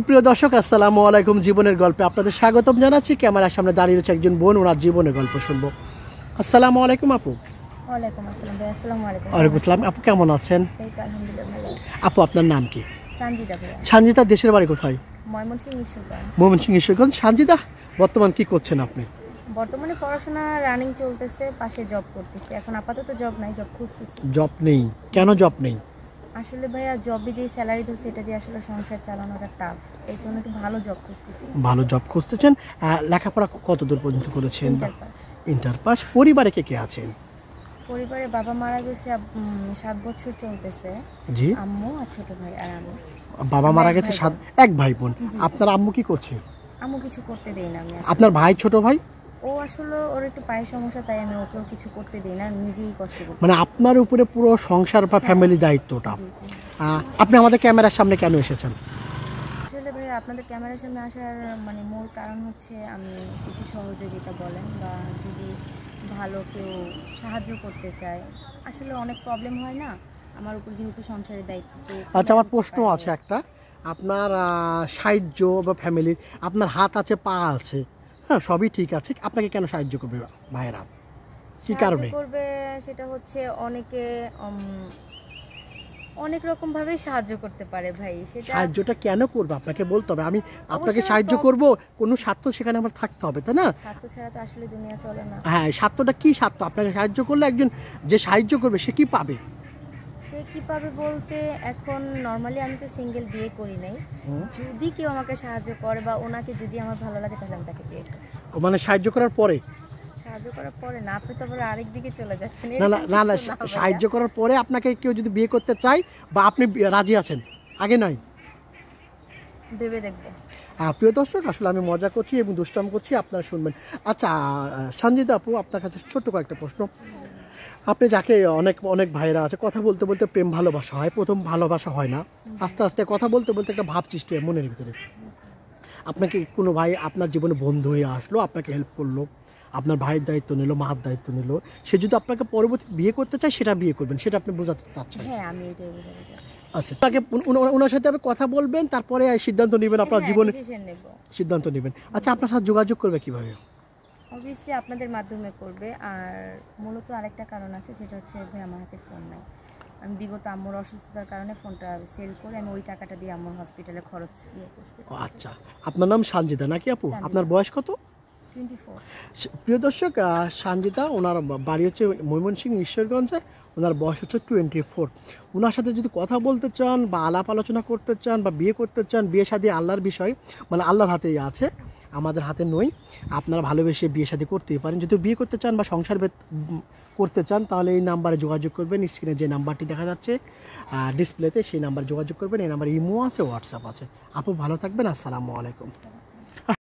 সুপ্রিয় দর্শক, আসসালামু আলাইকুম। জীবনের গল্পে আপনাদের স্বাগতম জানাচ্ছি। ক্যামেরার সামনে দাঁড়িয়ে রয়েছে একজন বোন, ওনার জীবনের গল্প শুনবো। আসসালামু আলাইকুম আপু। ওয়ালাইকুম আসসালাম ভাই। আসসালামু আলাইকুম। ওয়ালাইকুম আসসালাম। আপু কেমন আছেন? এই তো আলহামদুলিল্লাহ ভালো আছি। আপু আপনার নাম কি? সঞ্জিতা ভাই। সঞ্জিতা, দেশের বাড়ি কোথায়? ময়মনসিংহ ঈশ্বরগঞ্জ। ময়মনসিংহ ঈশ্বরগঞ্জ। সঞ্জিতা, বর্তমান কি করছেন আপনি? বর্তমানে পড়াশোনা রানিং চলতেছে, পাশে জব করতেছি। এখন আপাতত জব নাই, জব খুঁজতেছি। জব নেই? কেন জব নেই? আসলে ভাইয়া জবে যেই স্যালারি ধরছে এটা দিয়ে আসলে সংসার চালানোটা টাফ, এই জন্য একটু ভালো জব খুঁজতেছি। ভালো জব খুঁজতেছেন। লেখাপড়া কত দূর পর্যন্ত করেছেন? Inter pass. Inter pass. পরিবারে কে কে আছেন? পরিবারে বাবা মারা গেছে 7 বছর চলতেছে। জি। আম্মু আর ছোট ভাই আর আমি। বাবা মারা গেছে, এক ভাই বোন। আপনার আম্মু কি করছে? আম্মু কিছু করতে দেই না আমি। আপনার ভাই, ছোট ভাই? ও আসলে ওর একটু পায়ের সমস্যা, তাই আমি ওকেও কিছু করতে দিই না, নিজেই কষ্ট করি। মানে আপনার উপরে পুরো সংসার বা ফ্যামিলি দায়িত্বটা। আপনি আমাদের ক্যামেরার সামনে কেন এসেছেন? আসলে ভাই আপনাদের ক্যামেরার সামনে আসার মানে মূল কারণ হচ্ছে আমি কিছু সহযোগিতা বলেন বা যদি ভালো কেউ সাহায্য করতে চায়। আসলে অনেক প্রবলেম হয় না আমার উপর, যেহেতু সংসারের দায়িত্ব। আচ্ছা, আমার প্রশ্ন আছে একটা। আপনার সাহায্য বা ফ্যামিলির, আপনার হাত আছে, পা আছে, হ্যাঁ সবই ঠিক আছে, আপনাকে কেন সাহায্য করবে ভাইয়েরা? কি কারণে করবে সেটা হচ্ছে অনেকে অনেক রকম ভাবে সাহায্য করতে পারে ভাই। সেটা সাহায্যটা কেন করবে আপনাকে বলতে হবে। আমি আপনাকে সাহায্য করব, কোনো স্বার্থ সেখানে আমার থাকতে হবে, তাই না? স্বার্থ ছাড়া তো আসলে দুনিয়া চলে না। হ্যাঁ, স্বার্থটা কি স্বার্থ? আপনাকে সাহায্য করলে একজন যে সাহায্য করবে সে কি পাবে? সে কি পাবে বলতে, এখন নর্মালি আমি তো সিঙ্গেল, বিয়ে করি নাই। যদি কেউ আমাকে সাহায্য করে বা ওনাকে যদি আমার ভালো লাগে তাহলে আমি তাকে বিয়ে করি। মানে সাহায্য করার পরে? সাহায্য করার পরে না, আপনি তো আবার আরেক দিকে চলে যাচ্ছেন। না না না না, সাহায্য করার পরে আপনাকে কেউ যদি বিয়ে করতে চায় বা আপনি রাজি আছেন, আগে নয়? ভেবে দেখবো। প্রিয় দর্শক, আসলে আমি মজা করছি এবং দুষ্টাম করছি, আপনারা শুনবেন। আচ্ছা সঞ্জিতা আপু, আপনার কাছে ছোট্ট কয়েকটা প্রশ্ন। আপনি যাকে অনেক অনেক ভাইরা আছে, কথা বলতে বলতে প্রেম ভালোবাসা হয়, প্রথম ভালোবাসা হয় না, আস্তে আস্তে কথা বলতে বলতে একটা ভাব সৃষ্টি হয় মনের ভিতরে। আপনাকে কোনো ভাই আপনার জীবনে বন্ধু হয়ে আসলো, আপনাকে হেল্প করলো, আপনার ভাইয়ের দায়িত্ব নিল, মার দায়িত্ব নিল, সে যদি আপনাকে পরবর্তী বিয়ে করতে চায় সেটা বিয়ে করবেন, সেটা আপনি বোঝাতে চাচ্ছেন? হ্যাঁ, আমি এটাই বোঝাতে চাচ্ছি। আচ্ছা, তাকে ওনার সাথে আপনি কথা বলবেন, তারপরে সিদ্ধান্ত নেবেন আপনার জীবনে, সিদ্ধান্ত নেবেন। আচ্ছা, আপনার সাথে যোগাযোগ করবে কিভাবে? অবভিয়াসলি আপনাদের মাধ্যমে করবে। আর মূলত আরেকটা কারণ আছে, সেটা হচ্ছে ভাই আমার হাতে ফোন নাই। আমি বিগত আম্মুর অসুস্থতার কারণে ফোনটা সেল করে আমি ওই টাকাটা দিয়ে আম্মুর হসপিটালে খরচ করছি। আচ্ছা, আপনার নাম সঞ্জিতা নাকি আপু? আপনার বয়স কত? 24। প্রিয় দর্শক, সঞ্জিতা, ওনার বাড়ি হচ্ছে ময়মনসিংহ ঈশ্বরগঞ্জে, ওনার বয়স হচ্ছে 24। ওনার সাথে যদি কথা বলতে চান বা আলাপ আলোচনা করতে চান বা বিয়ে করতে চান, বিয়ে শাদী আল্লাহর বিষয়, মানে আল্লাহর হাতেই আছে, আমাদের হাতে নই। আপনারা ভালোবেসে বিয়ে শাদী করতেই পারেন। যদি বিয়ে করতে চান বা সংসার করতে চান তাহলে এই নাম্বারে যোগাযোগ করবেন। স্ক্রিনে যে নাম্বারটি দেখা যাচ্ছে ডিসপ্লেতে, সেই নাম্বারে যোগাযোগ করবেন। এই নাম্বারে ইমো আছে, হোয়াটসঅ্যাপ আছে। আপু ভালো থাকবেন। আসসালামু আলাইকুম।